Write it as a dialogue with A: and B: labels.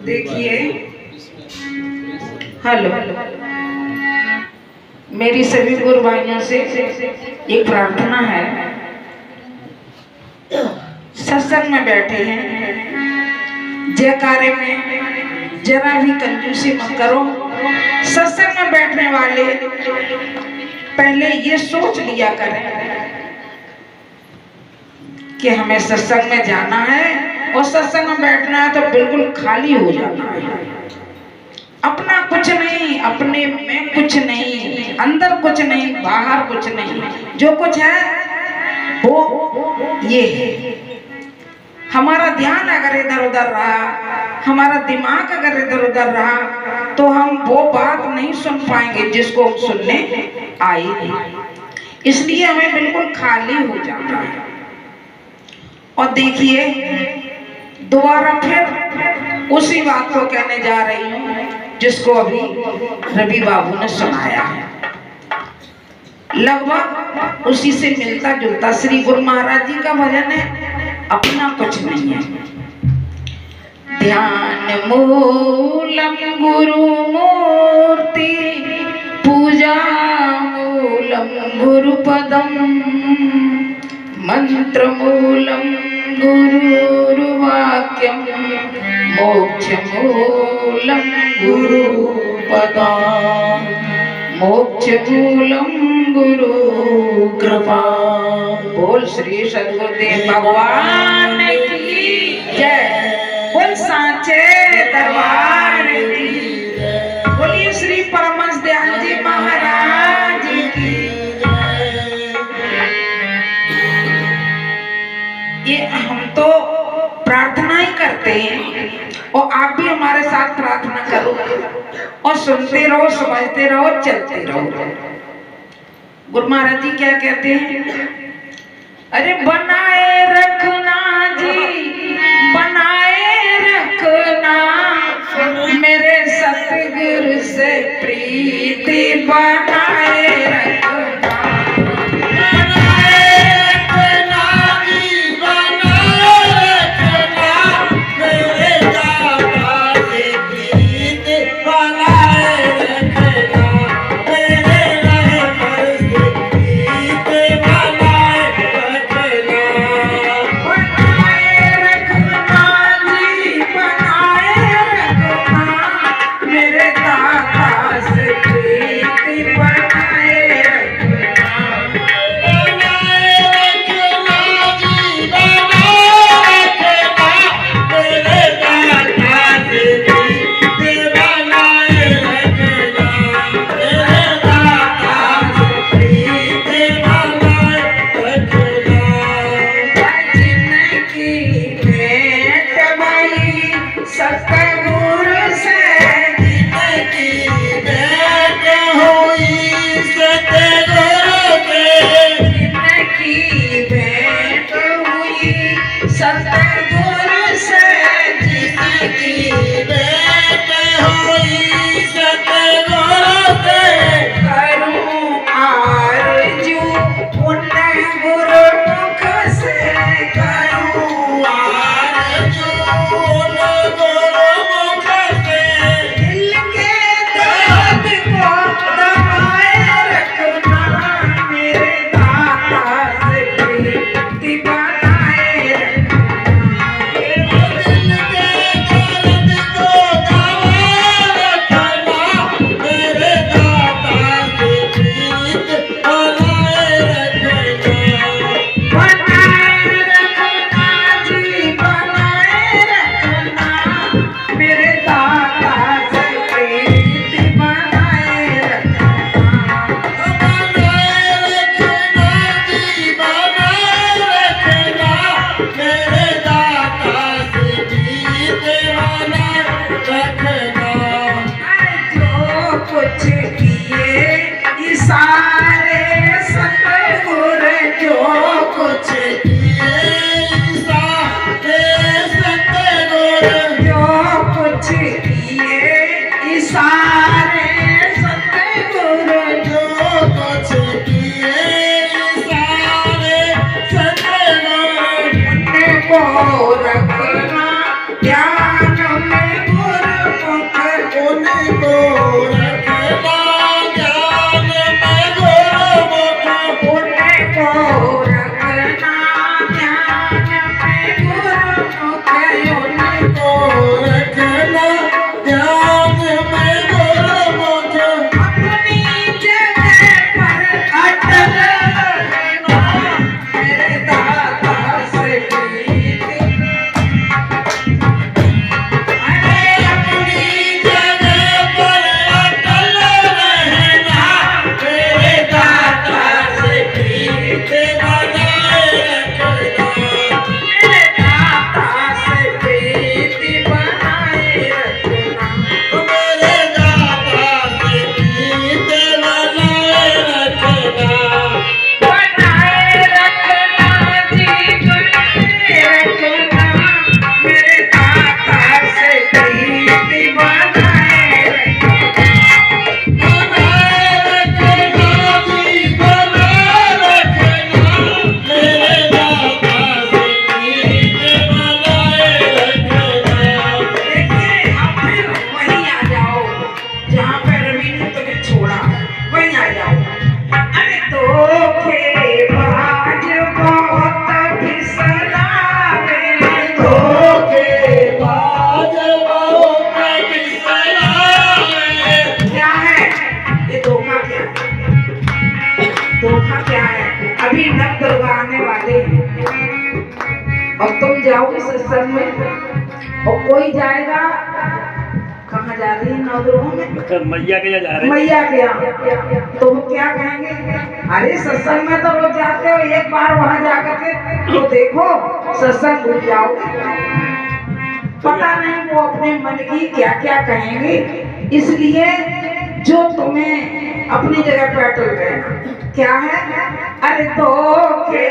A: देखिए, हेलो, मेरी सभी गुरु भाइयों से एक प्रार्थना है। सत्संग में बैठे हैं, जयकारे में जरा भी कंजूसी मत करो। सत्संग में बैठने वाले पहले ये सोच लिया करें कि हमें सत्संग में जाना है और सत्संग में बैठना है तो बिल्कुल खाली हो जाना है। अपना कुछ नहीं, अपने में कुछ नहीं, अंदर कुछ नहीं, बाहर कुछ नहीं, जो कुछ है वो ये है। हमारा ध्यान अगर इधर उधर रहा, हमारा दिमाग अगर इधर उधर रहा तो हम वो बात नहीं सुन पाएंगे जिसको हम सुनने आए हैं। इसलिए हमें बिल्कुल खाली हो जाना है। और देखिए, दोबारा फिर उसी बात को कहने जा रही हूँ जिसको अभी रवि बाबू ने सुनाया है। लगभग उसी से मिलता जुलता श्री गुरु महाराज जी का भजन है, अपना कुछ नहीं है। ध्यान मूलम गुरु मूर्ति, पूजा मूलम गुरु पदम, मंत्र मूलम गुरुर्वाक्यम, मोक्ष मूलम गुरु पदम, मोक्ष मूलम गुरु कृपा। बोल श्री सद्गुरुदेव भगवान की जय। बोल सांचे दरबार की। बोलिए श्री परमहंस दयाल जी महाराज की। ये हम तो प्रार्थना ही करते हैं और आप भी हमारे साथ प्रार्थना करो और सुनते रहो, समझते रहो, चलते रहो। गुरु महाराज जी क्या कहते हैं? अरे बनाए रखना जी, बनाए रखना, मेरे सतगुरु से प्रीति बनाए रखना। को रखना ध्यान में। है, अभी नव दुर्गा आने वाले हैं और तुम जाओगे सत्संग में और कोई जाएगा, कहाँ जा रही है नव दुर्गा में?
B: मैया के यहाँ जा रहे हैं।
A: मैया के यहाँ। तो वो क्या कहेंगे, अरे सत्संग में तो रोज जाते हो, एक बार वहां जाकर के तो देखो, सत्संग भूल जाओगे। पता नहीं वो अपने मन की क्या क्या कहेंगे, इसलिए जो तुम्हें अपनी जगह पे अटल रहना। क्या है? अरे धोखे